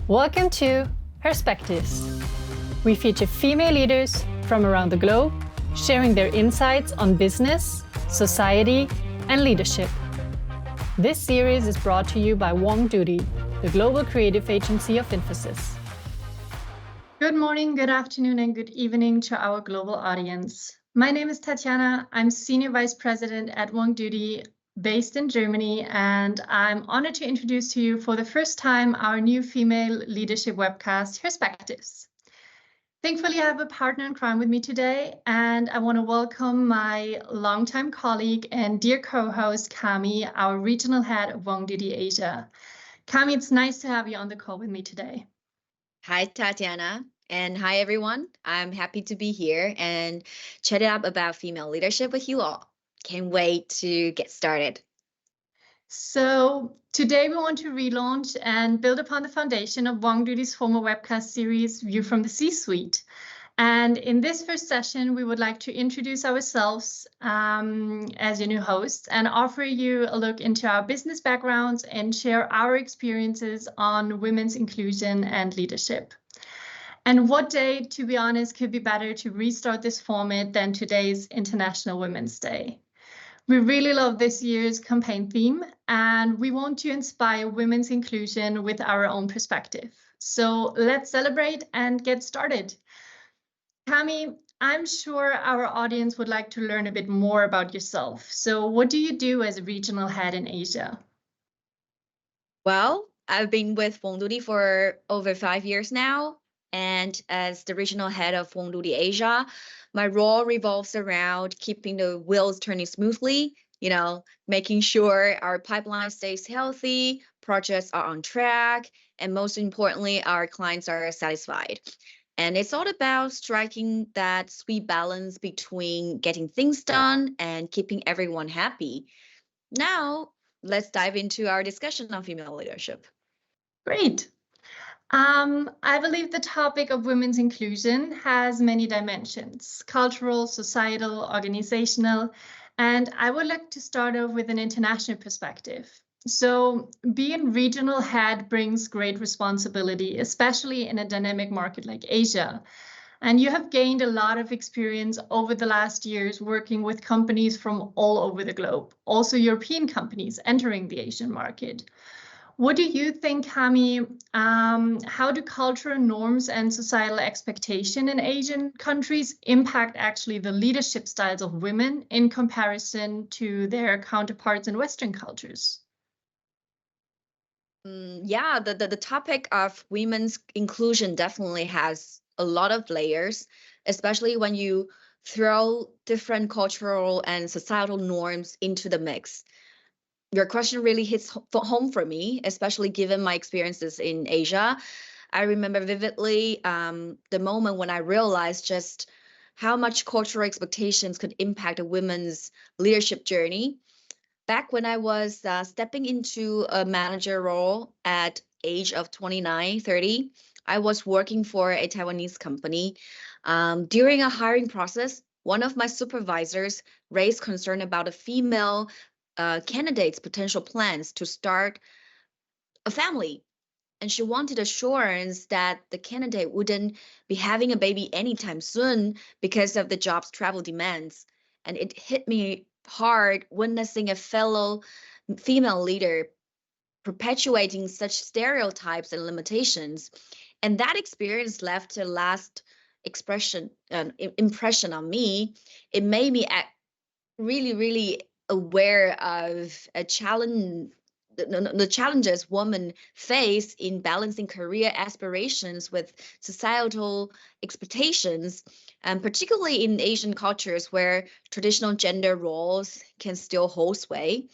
Welcome to HERspectives. We feature female leaders from around the globe sharing their insights on business, society, and leadership. This series is brought to you by WongDoody, the global creative agency of Infosys. Good morning, good afternoon, and good evening to our global audience. My name is Tatjana. I'm Senior Vice President at WongDoody, based in Germany, and I'm honored to introduce to you for the first time our new female leadership webcast, HERspectives. Thankfully, I have a partner in crime with me today, and I want to welcome my longtime colleague and dear co-host, Cami, our regional head of WongDoody Asia. Cami, it's nice to have you on the call with me today. Hi, Tatjana, and hi, everyone. I'm happy to be here and chat up about female leadership with you all. Can't wait to get started. So today we want to relaunch and build upon the foundation of WongDoody's former webcast series, View from the C-Suite. And in this first session, we would like to introduce ourselves as your new hosts and offer you a look into our business backgrounds and share our experiences on women's inclusion and leadership. And what day, to be honest, could be better to restart this format than today's International Women's Day? We really love this year's campaign theme, and we want to inspire women's inclusion with our own perspective. So let's celebrate and get started. Cami, I'm sure our audience would like to learn a bit more about yourself. So what do you do as a regional head in Asia? Well, I've been with WongDoody for over 5 years now. And as the regional head of WongDoody Asia, my role revolves around keeping the wheels turning smoothly, making sure our pipeline stays healthy, projects are on track, and most importantly, our clients are satisfied. And it's all about striking that sweet balance between getting things done and keeping everyone happy. Now, let's dive into our discussion on female leadership. Great. I believe the topic of women's inclusion has many dimensions: cultural, societal, organizational, and I would like to start off with an international perspective. So being regional head brings great responsibility, especially in a dynamic market like Asia. And you have gained a lot of experience over the last years working with companies from all over the globe, also European companies entering the Asian market. What do you think, Cami? How do cultural norms and societal expectation in Asian countries impact actually the leadership styles of women in comparison to their counterparts in Western cultures? Yeah, the topic of women's inclusion definitely has a lot of layers, especially when you throw different cultural and societal norms into the mix. Your question really hits home for me, especially given my experiences in Asia. I remember vividly the moment when I realized just how much cultural expectations could impact a woman's leadership journey. Back when I was stepping into a manager role at age of 29, 30, I was working for a Taiwanese company. During a hiring process, one of my supervisors raised concern about a female candidate's potential plans to start a family. And she wanted assurance that the candidate wouldn't be having a baby anytime soon because of the job's travel demands. And it hit me hard witnessing a fellow female leader perpetuating such stereotypes and limitations. And that experience left a last impression on me. It made me really, really aware of a challenge, the challenges women face in balancing career aspirations with societal expectations, and particularly in Asian cultures where traditional gender roles can still hold sway.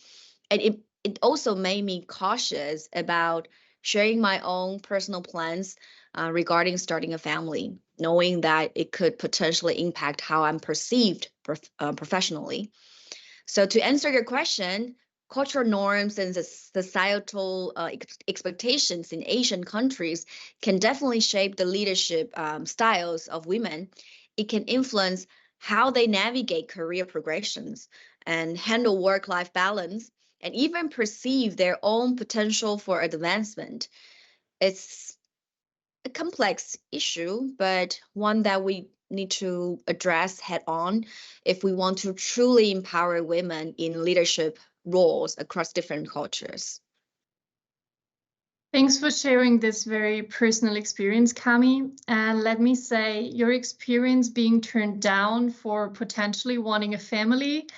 And it also made me cautious about sharing my own personal plans regarding starting a family, knowing that it could potentially impact how I'm perceived professionally. So to answer your question, cultural norms and the societal expectations in Asian countries can definitely shape the leadership styles of women. It can influence how they navigate career progressions and handle work-life balance and even perceive their own potential for advancement. It's a complex issue, but one that we need to address head on if we want to truly empower women in leadership roles across different cultures. Thanks for sharing this very personal experience, Cami. And let me say, your experience being turned down for potentially wanting a family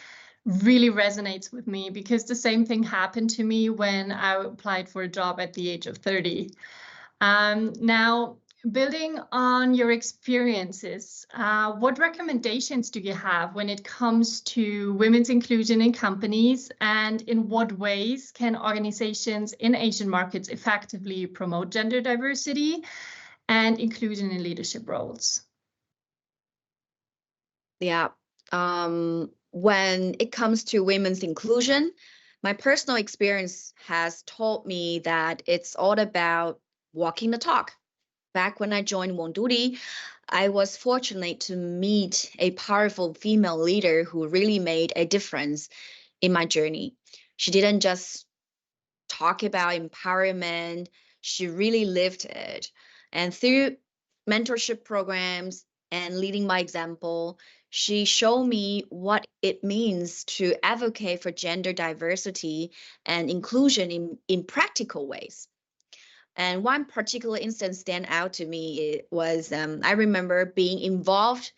really resonates with me, because the same thing happened to me when I applied for a job at the age of 30. Now, building on your experiences, what recommendations do you have when it comes to women's inclusion in companies, and in what ways can organizations in Asian markets effectively promote gender diversity and inclusion in leadership roles? Yeah. When it comes to women's inclusion, my personal experience has taught me that it's all about walking the talk. Back when I joined WongDoody, I was fortunate to meet a powerful female leader who really made a difference in my journey. She didn't just talk about empowerment, she really lived it. And through mentorship programs and leading by example, she showed me what it means to advocate for gender diversity and inclusion in practical ways. And one particular instance stand out to me, it was I remember being involved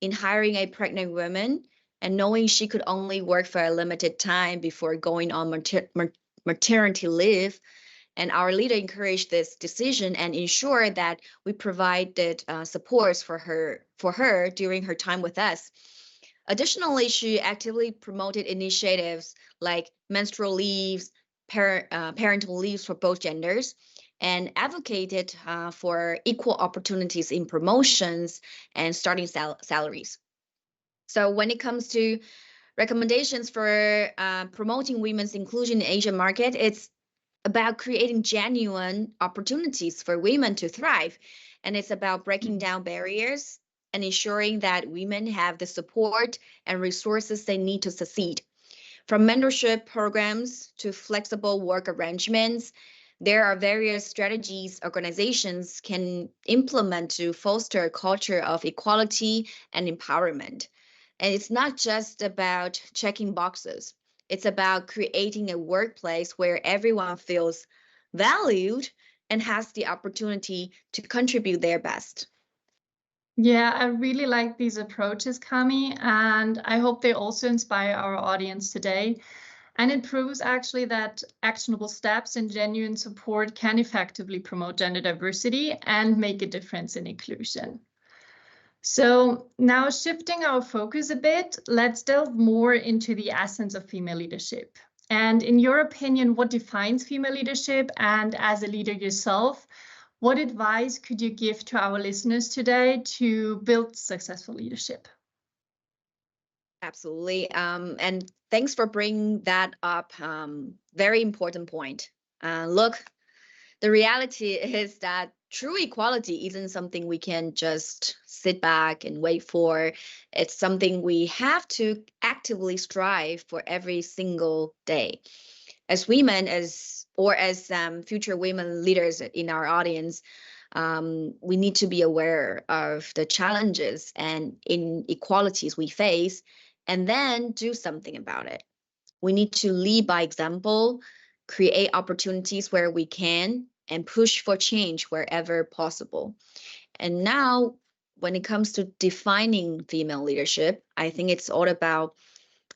in hiring a pregnant woman and knowing she could only work for a limited time before going on maternity leave. And our leader encouraged this decision and ensured that we provided supports for her during her time with us. Additionally, she actively promoted initiatives like menstrual leaves, parental leaves for both genders, and advocated for equal opportunities in promotions and starting salaries. So when it comes to recommendations for promoting women's inclusion in Asian market, it's about creating genuine opportunities for women to thrive. And it's about breaking down barriers and ensuring that women have the support and resources they need to succeed. From mentorship programs to flexible work arrangements, there are various strategies organizations can implement to foster a culture of equality and empowerment. And it's not just about checking boxes. It's about creating a workplace where everyone feels valued and has the opportunity to contribute their best. Yeah, I really like these approaches, Cami, and I hope they also inspire our audience today. And it proves actually that actionable steps and genuine support can effectively promote gender diversity and make a difference in inclusion. So now, shifting our focus a bit, let's delve more into the essence of female leadership. And in your opinion, what defines female leadership? And as a leader yourself, what advice could you give to our listeners today to build successful leadership? Absolutely. And thanks for bringing that up. Very important point. Look, the reality is that true equality isn't something we can just sit back and wait for. It's something we have to actively strive for every single day. As women, as future women leaders in our audience, we need to be aware of the challenges and inequalities we face, and then do something about it. We need to lead by example, create opportunities where we can, and push for change wherever possible. And now, when it comes to defining female leadership, I think it's all about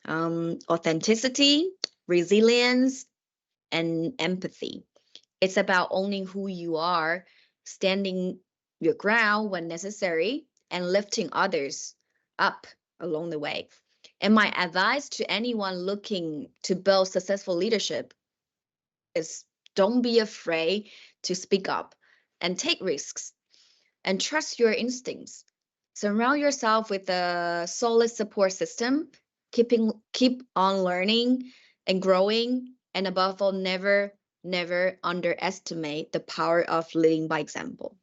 authenticity, resilience, and empathy. It's about owning who you are, standing your ground when necessary, and lifting others up along the way. And my advice to anyone looking to build successful leadership is don't be afraid to speak up and take risks and trust your instincts. Surround yourself with a solid support system, keep on learning and growing, and above all, never underestimate the power of leading by example.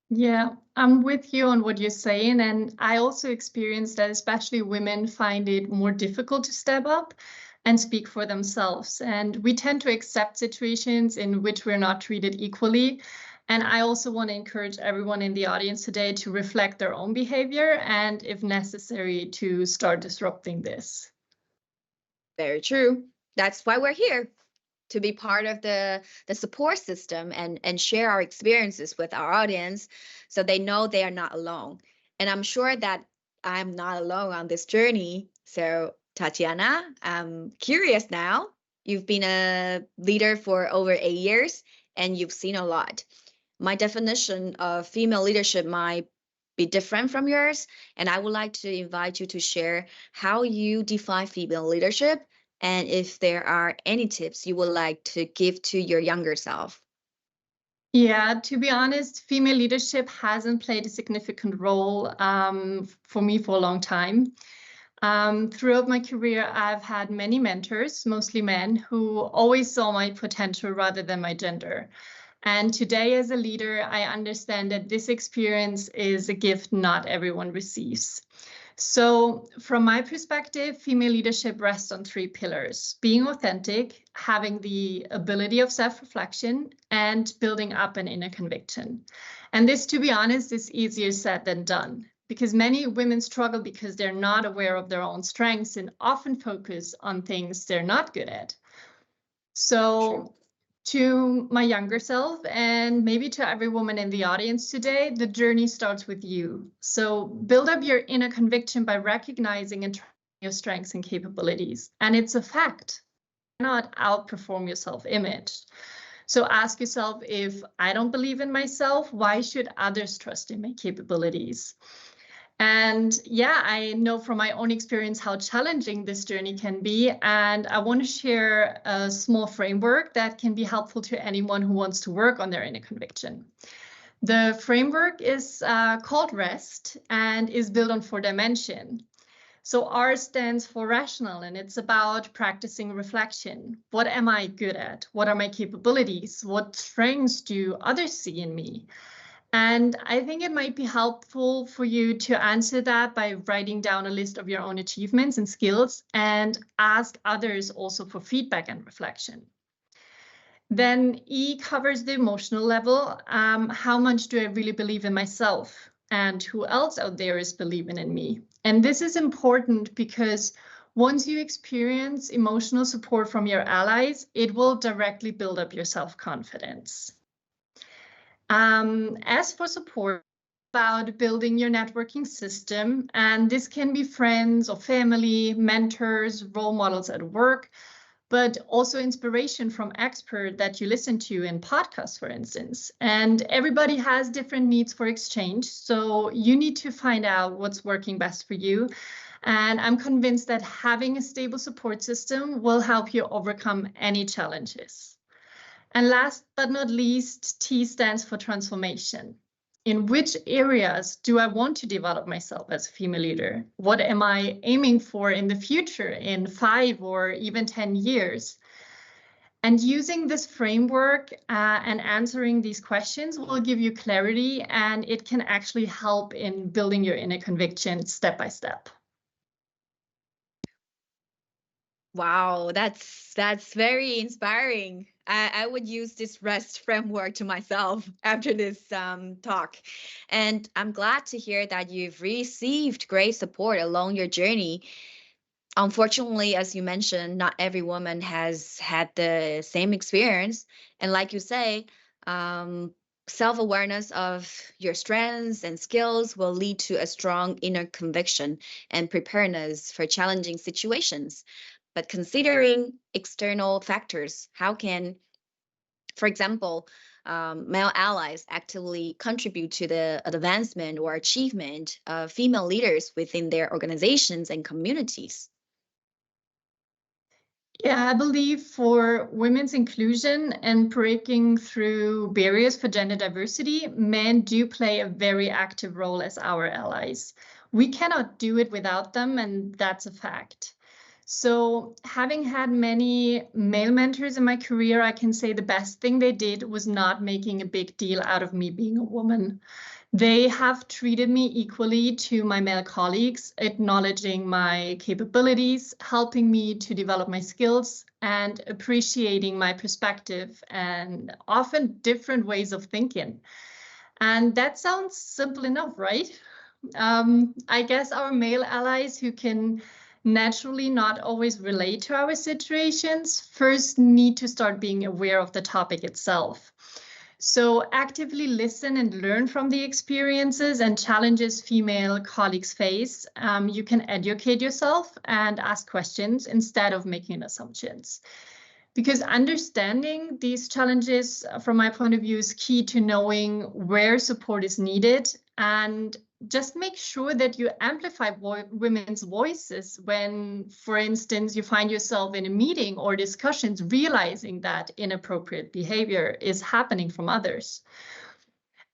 Yeah, I'm with you on what you're saying. And I also experienced that especially women find it more difficult to step up and speak for themselves. And we tend to accept situations in which we're not treated equally. And I also want to encourage everyone in the audience today to reflect their own behavior and, if necessary, to start disrupting this. Very true. That's why we're here, to be part of the support system and share our experiences with our audience so they know they are not alone. And I'm sure that I'm not alone on this journey. So Tatjana, I'm curious now. You've been a leader for over 8 years and you've seen a lot. My definition of female leadership might be different from yours, and I would like to invite you to share how you define female leadership and if there are any tips you would like to give to your younger self. Yeah, to be honest, female leadership hasn't played a significant role for me for a long time. Throughout my career, I've had many mentors, mostly men, who always saw my potential rather than my gender. And today, as a leader, I understand that this experience is a gift not everyone receives. So from my perspective, female leadership rests on 3 pillars: being authentic, having the ability of self-reflection, and building up an inner conviction. And this, to be honest, is easier said than done, because many women struggle because they're not aware of their own strengths and often focus on things they're not good at. So to my younger self, and maybe to every woman in the audience today, the journey starts with you. So build up your inner conviction by recognizing and trusting your strengths and capabilities. And it's a fact. You cannot outperform your self-image. So ask yourself, if I don't believe in myself, why should others trust in my capabilities? And yeah, I know from my own experience how challenging this journey can be. And I want to share a small framework that can be helpful to anyone who wants to work on their inner conviction. The framework is called REST and is built on 4 dimensions. So R stands for rational, and it's about practicing reflection. What am I good at? What are my capabilities? What strengths do others see in me? And I think it might be helpful for you to answer that by writing down a list of your own achievements and skills and ask others also for feedback and reflection. Then E covers the emotional level. How much do I really believe in myself? And who else out there is believing in me? And this is important because once you experience emotional support from your allies, it will directly build up your self-confidence. As for support, about building your networking system, and this can be friends or family, mentors, role models at work, but also inspiration from experts that you listen to in podcasts, for instance. And everybody has different needs for exchange, so you need to find out what's working best for you. And I'm convinced that having a stable support system will help you overcome any challenges. And last but not least, T stands for transformation. In which areas do I want to develop myself as a female leader? What am I aiming for in the future in 5 or even 10 years? And using this framework and answering these questions will give you clarity, and it can actually help in building your inner conviction step by step. Wow, that's very inspiring. I would use this REST framework to myself after this talk. And I'm glad to hear that you've received great support along your journey. Unfortunately, as you mentioned, not every woman has had the same experience. And like you say, self-awareness of your strengths and skills will lead to a strong inner conviction and preparedness for challenging situations. But considering external factors, how can, for example, male allies actively contribute to the advancement or achievement of female leaders within their organizations and communities? Yeah, I believe for women's inclusion and breaking through barriers for gender diversity, men do play a very active role as our allies. We cannot do it without them, and that's a fact. So having had many male mentors in my career, I can say the best thing they did was not making a big deal out of me being a woman. They have treated me equally to my male colleagues, acknowledging my capabilities, helping me to develop my skills, and appreciating my perspective and often different ways of thinking. And that sounds simple enough, right? I guess our male allies who can naturally not always relate to our situations first need to start being aware of the topic itself. So actively listen and learn from the experiences and challenges female colleagues face. You can educate yourself and ask questions instead of making assumptions. Because understanding these challenges, from my point of view, is key to knowing where support is needed, and just make sure that you amplify women's voices when, for instance, you find yourself in a meeting or discussions realizing that inappropriate behavior is happening from others.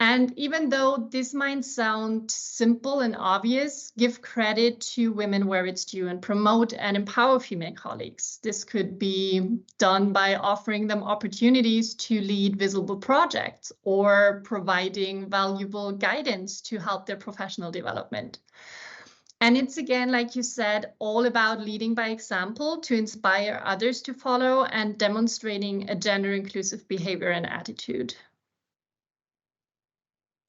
And even though this might sound simple and obvious, give credit to women where it's due and promote and empower female colleagues. This could be done by offering them opportunities to lead visible projects or providing valuable guidance to help their professional development. And it's, again, like you said, all about leading by example to inspire others to follow and demonstrating a gender-inclusive behavior and attitude.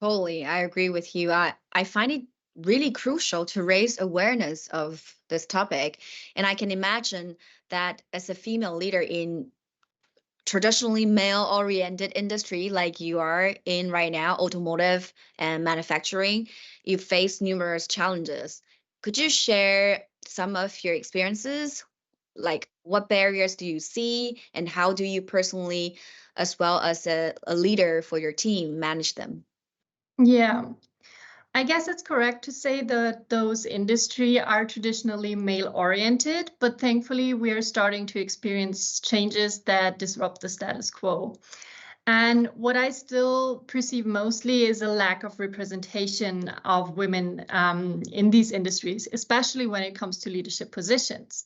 Totally, I agree with you. I find it really crucial to raise awareness of this topic. And I can imagine that as a female leader in traditionally male-oriented industry like you are in right now, automotive and manufacturing, you face numerous challenges. Could you share some of your experiences? Like what barriers do you see and how do you personally, as well as a leader for your team, manage them? Yeah, I guess it's correct to say that those industries are traditionally male-oriented, but thankfully we are starting to experience changes that disrupt the status quo. And what I still perceive mostly is a lack of representation of women in these industries, especially when it comes to leadership positions.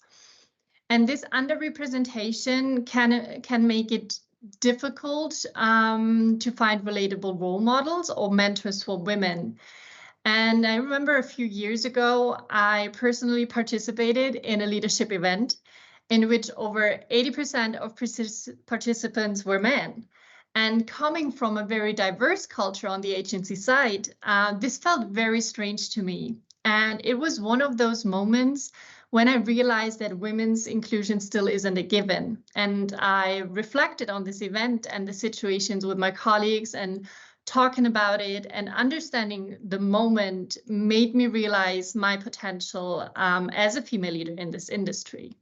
And this underrepresentation can make it difficult to find relatable role models or mentors for women. And I remember a few years ago, I personally participated in a leadership event in which over 80% of participants were men. And coming from a very diverse culture on the agency side, this felt very strange to me. And it was one of those moments when I realized that women's inclusion still isn't a given. And I reflected on this event and the situations with my colleagues, and talking about it and understanding the moment made me realize my potential as a female leader in this industry.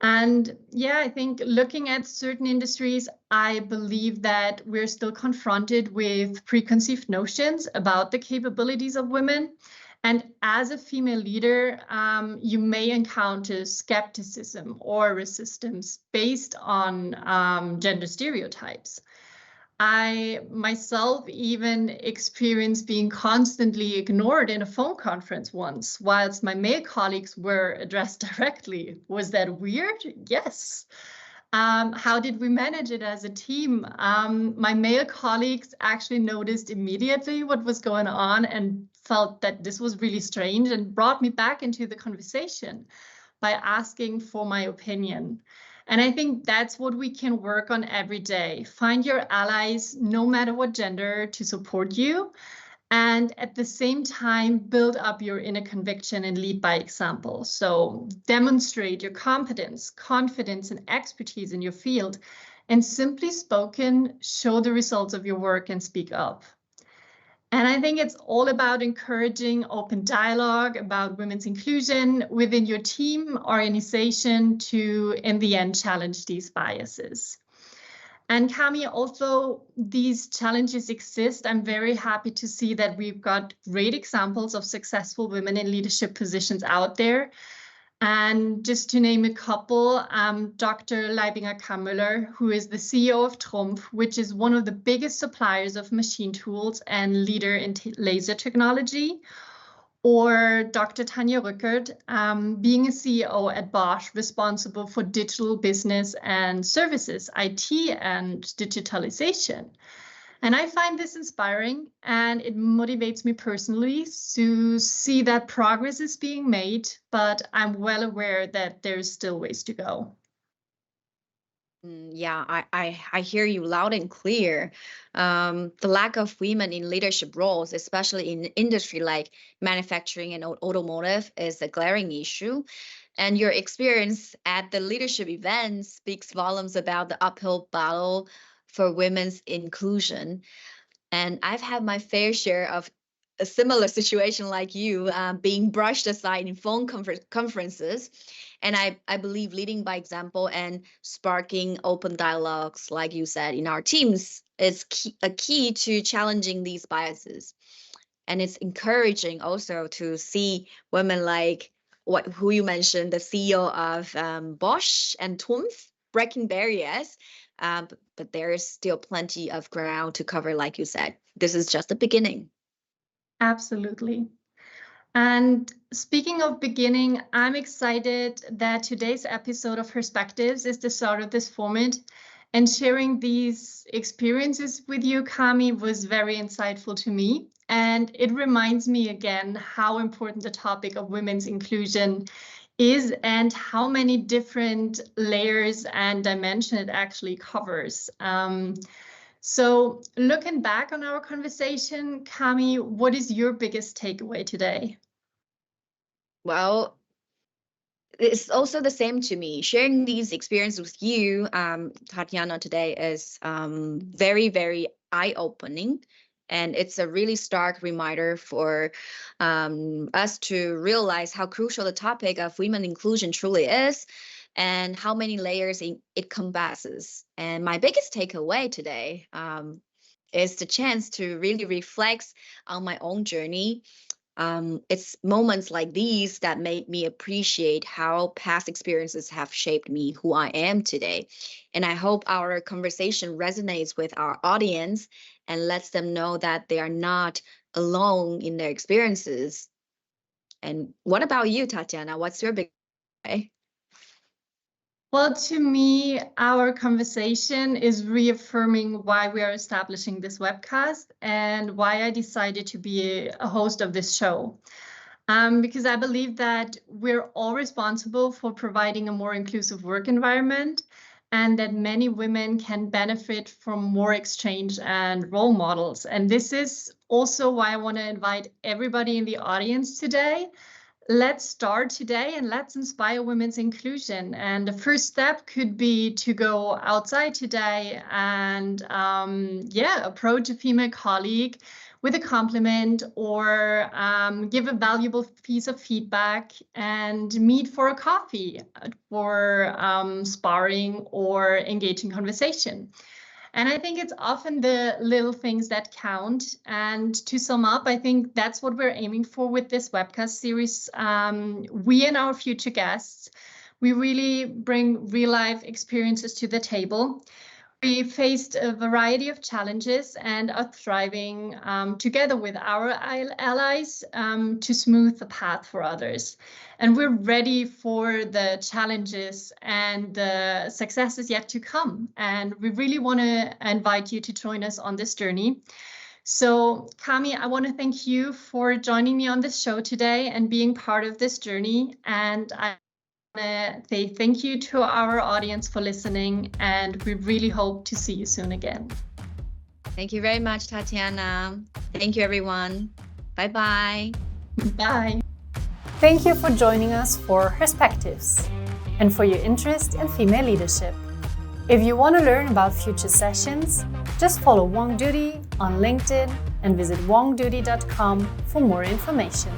And yeah, I think looking at certain industries, I believe that we're still confronted with preconceived notions about the capabilities of women. And as a female leader, you may encounter skepticism or resistance based on gender stereotypes. I myself even experienced being constantly ignored in a phone conference once, whilst my male colleagues were addressed directly. Was that weird? Yes. How did we manage it as a team? My male colleagues actually noticed immediately what was going on and felt that this was really strange and brought me back into the conversation by asking for my opinion. And I think that's what we can work on every day. Find your allies, no matter what gender, to support you. And at the same time, build up your inner conviction and lead by example. So demonstrate your competence, confidence, and expertise in your field. And simply spoken, show the results of your work and speak up. And I think it's all about encouraging open dialogue about women's inclusion within your team, organization, to, in the end, challenge these biases. And Cami, although these challenges exist, I'm very happy to see that we've got great examples of successful women in leadership positions out there. And just to name a couple, Dr. Leibinger-Kammüller, who is the CEO of Trumpf, which is one of the biggest suppliers of machine tools and leader in laser technology, Or Dr. Tanja Rückert, being a CEO at Bosch, responsible for digital business and services, IT and digitalization. And I find this inspiring, and it motivates me personally to see that progress is being made, but I'm well aware that there's still ways to go. Yeah, I hear you loud and clear. The lack of women in leadership roles, especially in industry like manufacturing and automotive, is a glaring issue. And your experience at the leadership event speaks volumes about the uphill battle for women's inclusion. And I've had my fair share of a similar situation like you, being brushed aside in phone conferences. And I believe leading by example and sparking open dialogues, like you said, in our teams is a key to challenging these biases. And it's encouraging also to see women like who you mentioned, the CEO of Bosch and Trumpf, breaking barriers. But there is still plenty of ground to cover, like you said. This is just the beginning. Absolutely. And speaking of beginning, I'm excited that today's episode of HERspectives is the start of this format. And sharing these experiences with you, Cami, was very insightful to me. And it reminds me again how important the topic of women's inclusion is and how many different layers and dimensions it actually covers. So looking back on our conversation, Cami, what is your biggest takeaway today? Well, it's also the same to me. Sharing these experiences with you, Tatjana, today is very, very eye-opening. And it's a really stark reminder for us to realize how crucial the topic of women inclusion truly is and how many layers it encompasses. And my biggest takeaway today is the chance to really reflect on my own journey. It's moments like these that make me appreciate how past experiences have shaped me, who I am today. And I hope our conversation resonates with our audience and lets them know that they are not alone in their experiences. And what about you, Tatjana? What's your big takeaway? Well, to me, our conversation is reaffirming why we are establishing this webcast and why I decided to be a host of this show. Because I believe that we're all responsible for providing a more inclusive work environment and that many women can benefit from more exchange and role models. And this is also why I want to invite everybody in the audience today. Let's start today and let's inspire women's inclusion. And the first step could be to go outside today and approach a female colleague with a compliment or give a valuable piece of feedback and meet for a coffee for sparring or engaging conversation. And I think it's often the little things that count. And to sum up, I think that's what we're aiming for with this webcast series. We and our future guests, we really bring real life experiences to the table. We faced a variety of challenges and are thriving together with our allies to smooth the path for others. And we're ready for the challenges and the successes yet to come. And we really want to invite you to join us on this journey. So, Cami, I want to thank you for joining me on this show today and being part of this journey. And I say thank you to our audience for listening, and we really hope to see you soon again. Thank you very much, Tatjana. Thank you, everyone. Bye-bye. Bye. Thank you for joining us for HERspectives and for your interest in female leadership. If you want to learn about future sessions, just follow WongDoody on LinkedIn and visit wongdoody.com for more information.